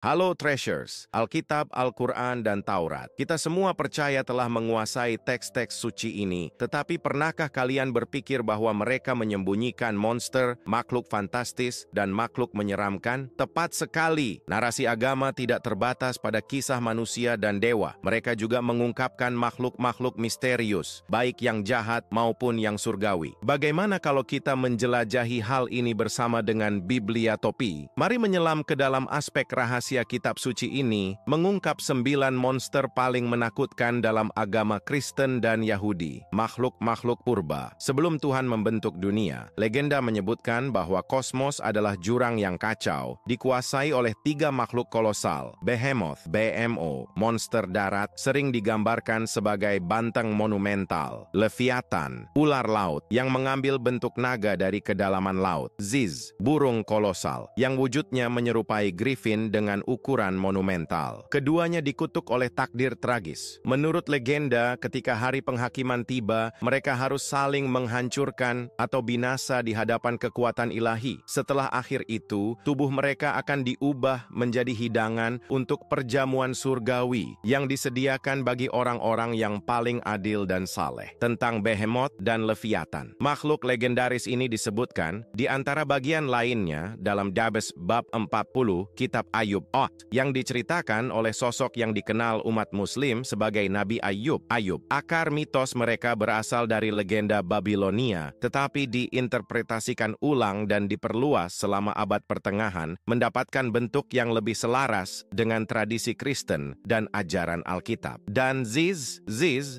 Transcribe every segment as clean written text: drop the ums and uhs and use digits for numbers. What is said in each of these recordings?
Halo Treasures, Alkitab, Al-Quran, dan Taurat. Kita semua percaya telah menguasai teks-teks suci ini, tetapi pernahkah kalian berpikir bahwa mereka menyembunyikan monster, makhluk fantastis, dan makhluk menyeramkan? Tepat sekali, narasi agama tidak terbatas pada kisah manusia dan dewa. Mereka juga mengungkapkan makhluk-makhluk misterius, baik yang jahat maupun yang surgawi. Bagaimana kalau kita menjelajahi hal ini bersama dengan Bibliatopi? Mari menyelam ke dalam aspek rahasia kitab suci ini, mengungkap 9 monster paling menakutkan dalam agama Kristen dan Yahudi, makhluk-makhluk purba. Sebelum Tuhan membentuk dunia, legenda menyebutkan bahwa kosmos adalah jurang yang kacau, dikuasai oleh 3 makhluk kolosal, Behemoth, BMO, monster darat, sering digambarkan sebagai banteng monumental, Leviathan, ular laut, yang mengambil bentuk naga dari kedalaman laut, Ziz, burung kolosal, yang wujudnya menyerupai griffin dengan ukuran monumental. Keduanya dikutuk oleh takdir tragis. Menurut legenda, ketika hari penghakiman tiba, mereka harus saling menghancurkan atau binasa di hadapan kekuatan ilahi. Setelah akhir itu, tubuh mereka akan diubah menjadi hidangan untuk perjamuan surgawi yang disediakan bagi orang-orang yang paling adil dan saleh. Tentang Behemoth dan Leviathan, makhluk legendaris ini disebutkan di antara bagian lainnya dalam Jabez bab 40 kitab Ayub yang diceritakan oleh sosok yang dikenal umat muslim sebagai Nabi Ayub. Akar mitos mereka berasal dari legenda Babilonia, tetapi diinterpretasikan ulang dan diperluas selama abad pertengahan, mendapatkan bentuk yang lebih selaras dengan tradisi Kristen dan ajaran Alkitab. Dan Ziz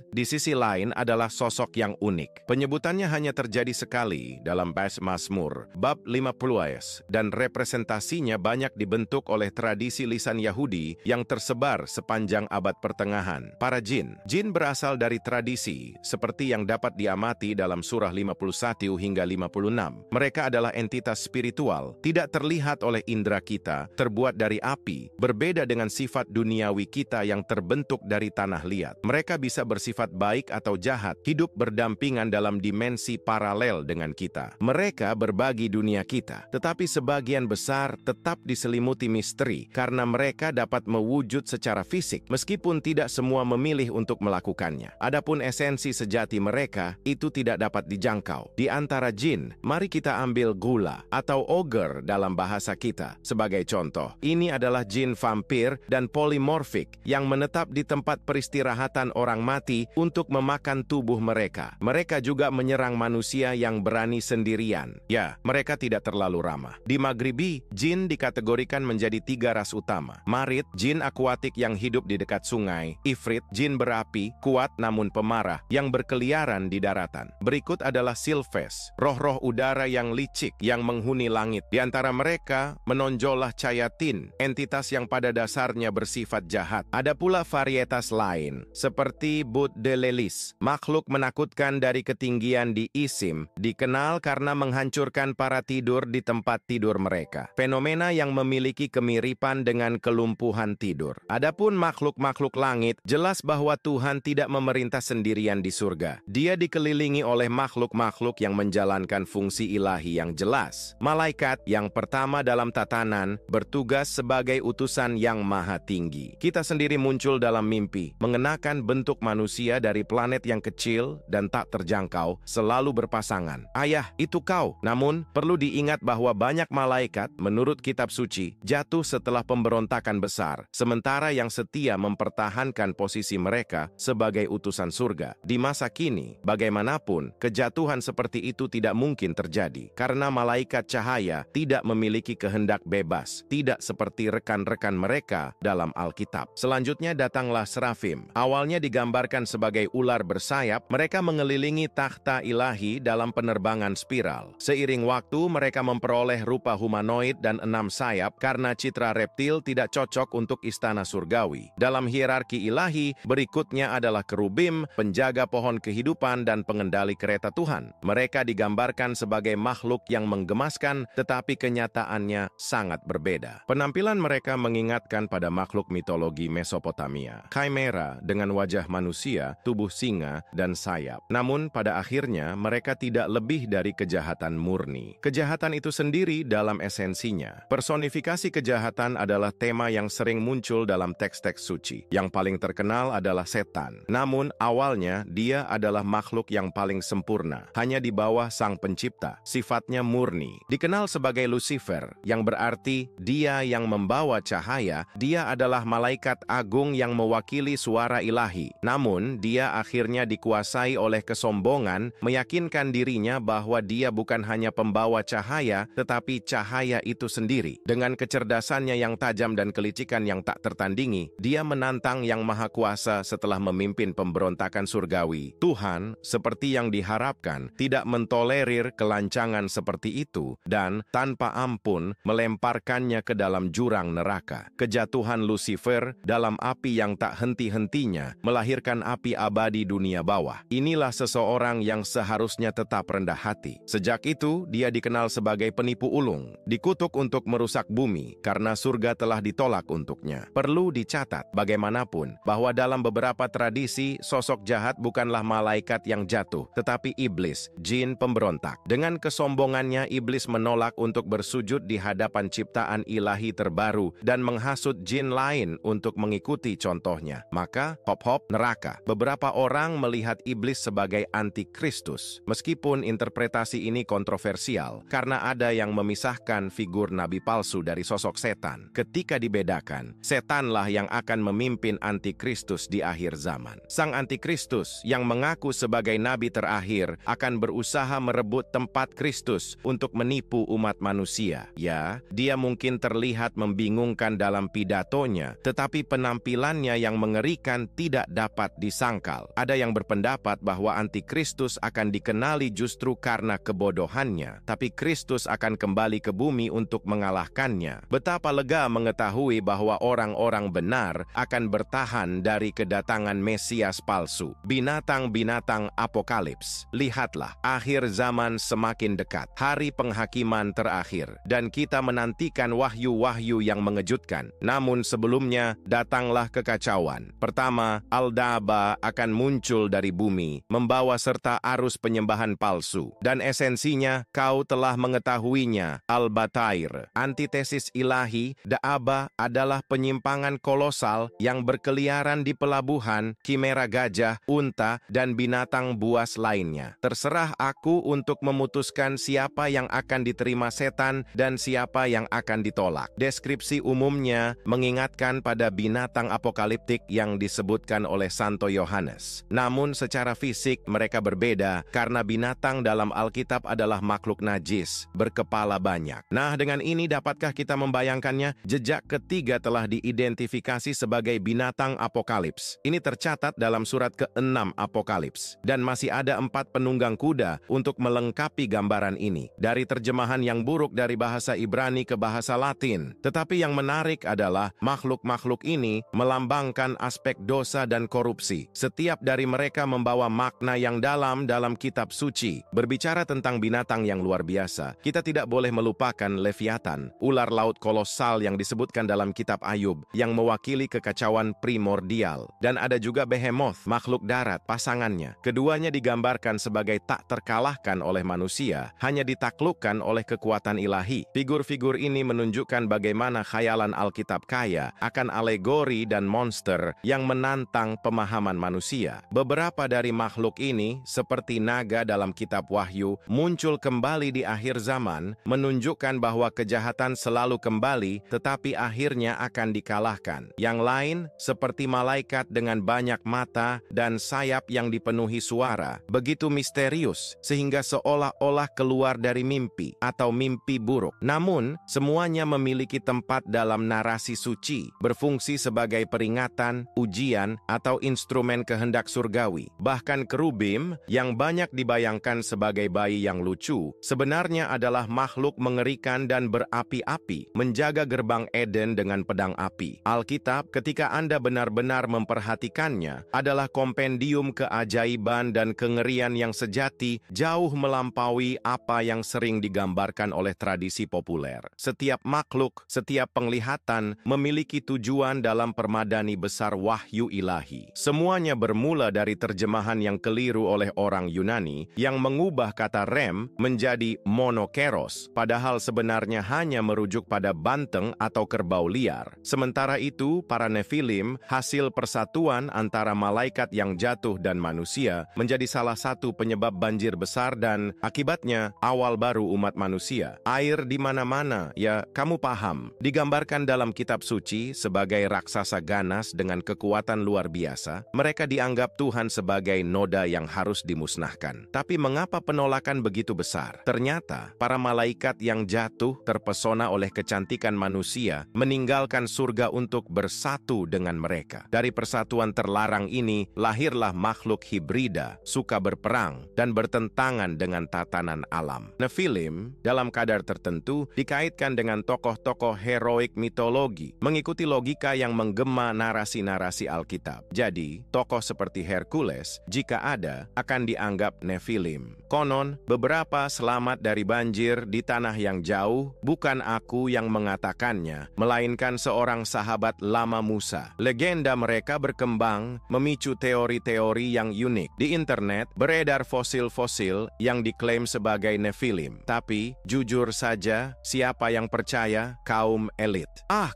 di sisi lain adalah sosok yang unik. Penyebutannya hanya terjadi sekali dalam Mazmur bab 50 dan representasinya banyak dibentuk oleh tradisi lisan Yahudi yang tersebar sepanjang abad pertengahan. Para jin berasal dari tradisi seperti yang dapat diamati dalam surah 51 hingga 56. Mereka adalah entitas spiritual, tidak terlihat oleh indera kita, terbuat dari api, berbeda dengan sifat duniawi kita yang terbentuk dari tanah liat. Mereka bisa bersifat baik atau jahat, hidup berdampingan dalam dimensi paralel dengan kita. Mereka berbagi dunia kita, tetapi sebagian besar tetap diselimuti misteri karena mereka dapat mewujud secara fisik, meskipun tidak semua memilih untuk melakukannya. Adapun esensi sejati mereka, itu tidak dapat dijangkau. Di antara jin, mari kita ambil gula atau ogre dalam bahasa kita. Sebagai contoh, ini adalah jin vampir dan polimorfik yang menetap di tempat peristirahatan orang mati untuk memakan tubuh mereka. Mereka juga menyerang manusia yang berani sendirian. Ya, mereka tidak terlalu ramah. Di Maghribi, jin dikategorikan menjadi 3 ras utama. Marit, jin akuatik yang hidup di dekat sungai. Ifrit, jin berapi, kuat namun pemarah, yang berkeliaran di daratan. Berikut adalah Silves, roh-roh udara yang licik, yang menghuni langit. Di antara mereka, menonjollah Cayatin, entitas yang pada dasarnya bersifat jahat. Ada pula varietas lain, seperti Bud de Lelis, makhluk menakutkan dari ketinggian di Isim, dikenal karena menghancurkan para tidur di tempat tidur mereka. Fenomena yang memiliki kemiripan dengan kelumpuhan tidur. Adapun makhluk-makhluk langit, jelas bahwa Tuhan tidak memerintah sendirian di surga. Dia dikelilingi oleh makhluk-makhluk yang menjalankan fungsi ilahi yang jelas. Malaikat yang pertama dalam tatanan bertugas sebagai utusan yang maha tinggi. Kita sendiri muncul dalam mimpi, mengenakan bentuk manusia dari planet yang kecil dan tak terjangkau, selalu berpasangan. Ayah, itu kau. Namun, perlu diingat bahwa banyak malaikat, menurut kitab suci, jatuh setelah pemberontakan besar, sementara yang setia mempertahankan posisi mereka sebagai utusan surga. Di masa kini, bagaimanapun, kejatuhan seperti itu tidak mungkin terjadi, karena malaikat cahaya tidak memiliki kehendak bebas, tidak seperti rekan-rekan mereka dalam Alkitab. Selanjutnya datanglah serafim. Awalnya digambarkan sebagai ular bersayap, mereka mengelilingi takhta ilahi dalam penerbangan spiral. Seiring waktu, mereka memperoleh rupa humanoid dan 6 sayap karena citra reptil tidak cocok untuk istana surgawi. Dalam hierarki ilahi, berikutnya adalah kerubim, penjaga pohon kehidupan dan pengendali kereta Tuhan. Mereka digambarkan sebagai makhluk yang menggemaskan, tetapi kenyataannya sangat berbeda. Penampilan mereka mengingatkan pada makhluk mitologi Mesopotamia. Chimera dengan wajah manusia, tubuh singa, dan sayap. Namun pada akhirnya mereka tidak lebih dari kejahatan murni. Kejahatan itu sendiri dalam esensinya. Personifikasi kejahatan Tuhan adalah tema yang sering muncul dalam teks-teks suci. Yang paling terkenal adalah setan. Namun, awalnya dia adalah makhluk yang paling sempurna, hanya di bawah Sang Pencipta. Sifatnya murni. Dikenal sebagai Lucifer, yang berarti dia yang membawa cahaya. Dia adalah malaikat agung yang mewakili suara ilahi. Namun, dia akhirnya dikuasai oleh kesombongan, meyakinkan dirinya bahwa dia bukan hanya pembawa cahaya, tetapi cahaya itu sendiri. Dengan kecerdasannya yang tajam dan kelicikan yang tak tertandingi, dia menantang Yang Maha Kuasa setelah memimpin pemberontakan surgawi. Tuhan, seperti yang diharapkan, tidak mentolerir kelancangan seperti itu dan tanpa ampun melemparkannya ke dalam jurang neraka. Kejatuhan Lucifer dalam api yang tak henti-hentinya melahirkan api abadi dunia bawah. Inilah seseorang yang seharusnya tetap rendah hati. Sejak itu, dia dikenal sebagai penipu ulung, dikutuk untuk merusak bumi karena surga telah ditolak untuknya. Perlu dicatat, bagaimanapun, bahwa dalam beberapa tradisi, sosok jahat bukanlah malaikat yang jatuh, tetapi iblis, jin pemberontak. Dengan kesombongannya, iblis menolak untuk bersujud di hadapan ciptaan ilahi terbaru dan menghasut jin lain untuk mengikuti contohnya. Maka, hop-hop neraka. Beberapa orang melihat iblis sebagai antikristus, meskipun interpretasi ini kontroversial karena ada yang memisahkan figur nabi palsu dari sosok setan. Ketika dibedakan, setanlah yang akan memimpin antikristus di akhir zaman. Sang antikristus yang mengaku sebagai nabi terakhir akan berusaha merebut tempat Kristus untuk menipu umat manusia. Ya, dia mungkin terlihat membingungkan dalam pidatonya, tetapi penampilannya yang mengerikan tidak dapat disangkal. Ada yang berpendapat bahwa antikristus akan dikenali justru karena kebodohannya, tapi Kristus akan kembali ke bumi untuk mengalahkannya. Betapa lega mengetahui bahwa orang-orang benar akan bertahan dari kedatangan Mesias palsu. Binatang-binatang apokalips. Lihatlah, akhir zaman semakin dekat. Hari penghakiman terakhir. Dan kita menantikan wahyu-wahyu yang mengejutkan. Namun sebelumnya, datanglah kekacauan. Pertama, Al-Daba akan muncul dari bumi, membawa serta arus penyembahan palsu. Dan esensinya, kau telah mengetahuinya, Al-Batair. Antitesis ilahi, Da'aba adalah penyimpangan kolosal yang berkeliaran di pelabuhan, kimera gajah, unta, dan binatang buas lainnya. Terserah aku untuk memutuskan siapa yang akan diterima setan dan siapa yang akan ditolak. Deskripsi umumnya mengingatkan pada binatang apokaliptik yang disebutkan oleh Santo Yohanes. Namun secara fisik mereka berbeda karena binatang dalam Alkitab adalah makhluk najis, berkepala banyak. Nah, dengan ini dapatkah kita membayangkannya? Jejak ketiga telah diidentifikasi sebagai binatang apokalips. Ini tercatat dalam surat ke-6 Apokalips. Dan masih ada 4 penunggang kuda untuk melengkapi gambaran ini. Dari terjemahan yang buruk dari bahasa Ibrani ke bahasa Latin. Tetapi yang menarik adalah makhluk-makhluk ini melambangkan aspek dosa dan korupsi. Setiap dari mereka membawa makna yang dalam kitab suci. Berbicara tentang binatang yang luar biasa, kita tidak boleh melupakan Leviathan, ular laut kolosal yang disebutkan dalam kitab Ayub, yang mewakili kekacauan primordial. Dan ada juga Behemoth, makhluk darat, pasangannya. Keduanya digambarkan sebagai tak terkalahkan oleh manusia, hanya ditaklukkan oleh kekuatan ilahi. Figur-figur ini menunjukkan bagaimana khayalan Alkitab kaya akan alegori dan monster yang menantang pemahaman manusia. Beberapa dari makhluk ini, seperti naga dalam kitab Wahyu, muncul kembali di akhir zaman, menunjukkan bahwa kejahatan selalu kembali, tetapi akhirnya akan dikalahkan. Yang lain, seperti malaikat dengan banyak mata dan sayap yang dipenuhi suara, begitu misterius, sehingga seolah-olah keluar dari mimpi atau mimpi buruk. Namun, semuanya memiliki tempat dalam narasi suci, berfungsi sebagai peringatan, ujian, atau instrumen kehendak surgawi. Bahkan kerubim, yang banyak dibayangkan sebagai bayi yang lucu, sebenarnya adalah makhluk mengerikan dan berapi-api, menjaga gerbang Eden dengan pedang api. Alkitab, ketika Anda benar-benar memperhatikannya, adalah kompendium keajaiban dan kengerian yang sejati, jauh melampaui apa yang sering digambarkan oleh tradisi populer. Setiap makhluk, setiap penglihatan memiliki tujuan dalam permadani besar wahyu ilahi. Semuanya bermula dari terjemahan yang keliru oleh orang Yunani yang mengubah kata rem menjadi monokeros, padahal sebenarnya hanya merujuk pada bantam Sugeng atau kerbau liar. Sementara itu, para Nephilim, hasil persatuan antara malaikat yang jatuh dan manusia, menjadi salah satu penyebab banjir besar dan akibatnya awal baru umat manusia. Air di mana-mana, ya kamu paham, digambarkan dalam kitab suci sebagai raksasa ganas dengan kekuatan luar biasa. Mereka dianggap Tuhan sebagai noda yang harus dimusnahkan. Tapi mengapa penolakan begitu besar? Ternyata, para malaikat yang jatuh terpesona oleh kecantikan manusia, meninggalkan surga untuk bersatu dengan mereka. Dari persatuan terlarang ini, lahirlah makhluk hibrida, suka berperang, dan bertentangan dengan tatanan alam. Nephilim, dalam kadar tertentu, dikaitkan dengan tokoh-tokoh heroik mitologi, mengikuti logika yang menggema narasi-narasi Alkitab. Jadi, tokoh seperti Hercules, jika ada, akan dianggap Nephilim. Konon, beberapa selamat dari banjir di tanah yang jauh, bukan aku yang mengatakannya, melainkan seorang sahabat lama Musa. Legenda mereka berkembang, memicu teori-teori yang unik. Di internet, beredar fosil-fosil yang diklaim sebagai Nephilim. Tapi, jujur saja, siapa yang percaya? Kaum elit.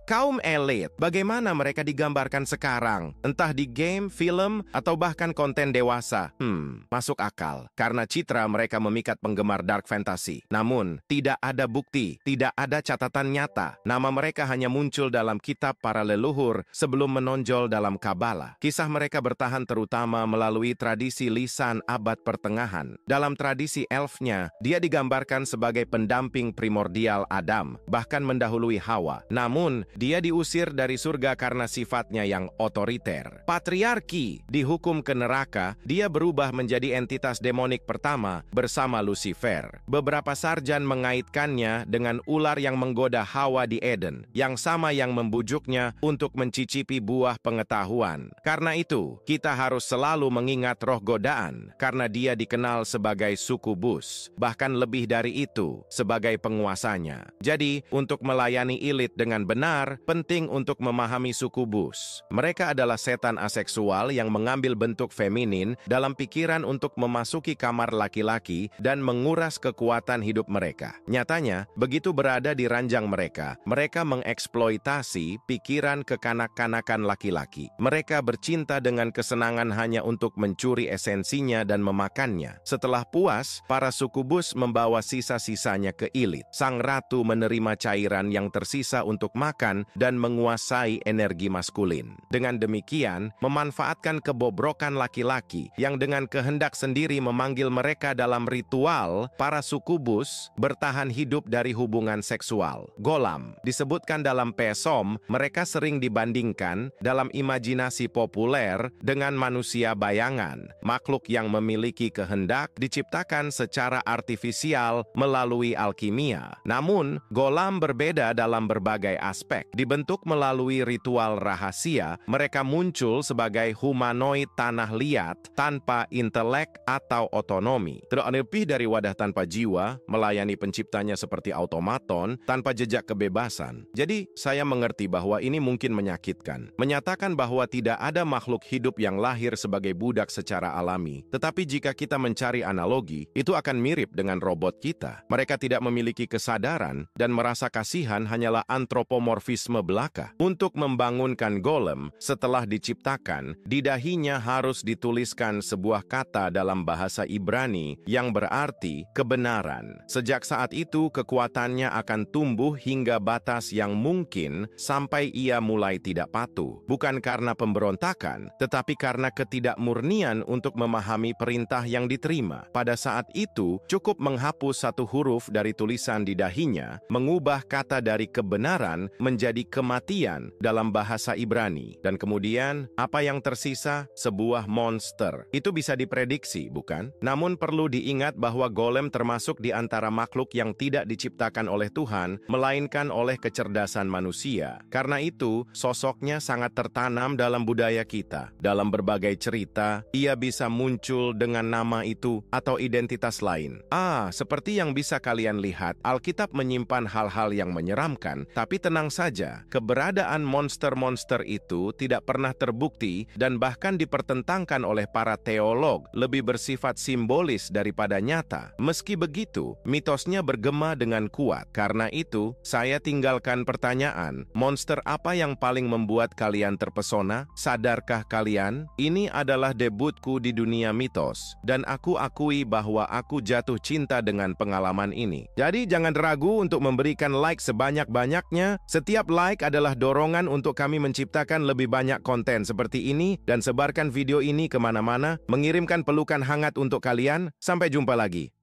Kaum elit. Bagaimana mereka digambarkan sekarang? Entah di game, film, atau bahkan konten dewasa. Masuk akal. Karena citra mereka memikat penggemar dark fantasy. Namun, tidak ada bukti, tidak ada catatan nyata. Nama mereka hanya muncul dalam kitab para leluhur sebelum menonjol dalam Kabbalah. Kisah mereka bertahan terutama melalui tradisi lisan abad pertengahan. Dalam tradisi elfnya, dia digambarkan sebagai pendamping primordial Adam, bahkan mendahului Hawa. Namun, dia diusir dari surga karena sifatnya yang otoriter. Patriarki dihukum ke neraka, dia berubah menjadi entitas demonik pertama bersama Lucifer. Beberapa sarjan mengaitkannya dengan ular yang menggoda Hawa di Eden, yang sama yang membujuknya untuk mencicipi buah pengetahuan. Karena itu, kita harus selalu mengingat roh godaan, karena dia dikenal sebagai sukubus, bahkan lebih dari itu, sebagai penguasanya. Jadi, untuk melayani elit dengan benar, penting untuk memahami sukubus. Mereka adalah setan aseksual yang mengambil bentuk feminin dalam pikiran untuk memasuki kamar laki-laki dan menguras kekuatan hidup mereka. Nyatanya, begitu berada di ranjang mereka, mereka mengeksploitasi pikiran kekanak-kanakan laki-laki. Mereka bercinta dengan kesenangan hanya untuk mencuri esensinya dan memakannya. Setelah puas, para sukubus membawa sisa-sisanya ke elit. Sang ratu menerima cairan yang tersisa untuk makan dan menguasai energi maskulin. Dengan demikian, memanfaatkan kebobrokan laki-laki yang dengan kehendak sendiri memanggil mereka dalam ritual, para sukubus bertahan hidup dari hubungan seksual. Golam disebutkan dalam Pesom, mereka sering dibandingkan dalam imajinasi populer dengan manusia bayangan, makhluk yang memiliki kehendak diciptakan secara artifisial melalui alkimia. Namun, Golam berbeda dalam berbagai aspek. Dibentuk melalui ritual rahasia, mereka muncul sebagai humanoid tanah liat tanpa intelek atau otonomi. Tidak lebih dari wadah tanpa jiwa, melayani penciptanya seperti automaton, tanpa jejak kebebasan. Jadi, saya mengerti bahwa ini mungkin menyakitkan. Menyatakan bahwa tidak ada makhluk hidup yang lahir sebagai budak secara alami. Tetapi jika kita mencari analogi, itu akan mirip dengan robot kita. Mereka tidak memiliki kesadaran dan merasa kasihan hanyalah antropomorfisme belaka. Untuk membangunkan golem, setelah diciptakan, di dahinya harus dituliskan sebuah kata dalam bahasa Ibrani yang berarti kebenaran. Sejak saat itu, kekuatannya akan tumbuh hingga batas yang mungkin sampai ia mulai tidak patuh. Bukan karena pemberontakan, tetapi karena ketidakmurnian untuk memahami perintah yang diterima. Pada saat itu, cukup menghapus satu huruf dari tulisan di dahinya, mengubah kata dari kebenaran menjadi kematian dalam bahasa Ibrani. Dan kemudian, apa yang tersisa? Sebuah monster. Itu bisa diprediksi, bukan? Namun perlu diingat bahwa golem termasuk di antara makhluk yang tidak diciptakan oleh Tuhan, melainkan oleh kecerdasan manusia. Karena itu, sosoknya sangat tertanam dalam budaya kita. Dalam berbagai cerita, ia bisa muncul dengan nama itu atau identitas lain. Seperti yang bisa kalian lihat, Alkitab menyimpan hal-hal yang menyeramkan, tapi tenang saja, keberadaan monster-monster itu tidak pernah terbukti dan bahkan dipertentangkan oleh para teolog, lebih bersifat simbolis daripada nyata. Meski begitu, mitosnya bergema dengan kuat. Karena itu, saya tinggal tinggalkan pertanyaan. Monster apa yang paling membuat kalian terpesona? Sadarkah kalian? Ini adalah debutku di dunia mitos. Dan aku akui bahwa aku jatuh cinta dengan pengalaman ini. Jadi jangan ragu untuk memberikan like sebanyak-banyaknya. Setiap like adalah dorongan untuk kami menciptakan lebih banyak konten seperti ini dan sebarkan video ini kemana-mana, mengirimkan pelukan hangat untuk kalian. Sampai jumpa lagi.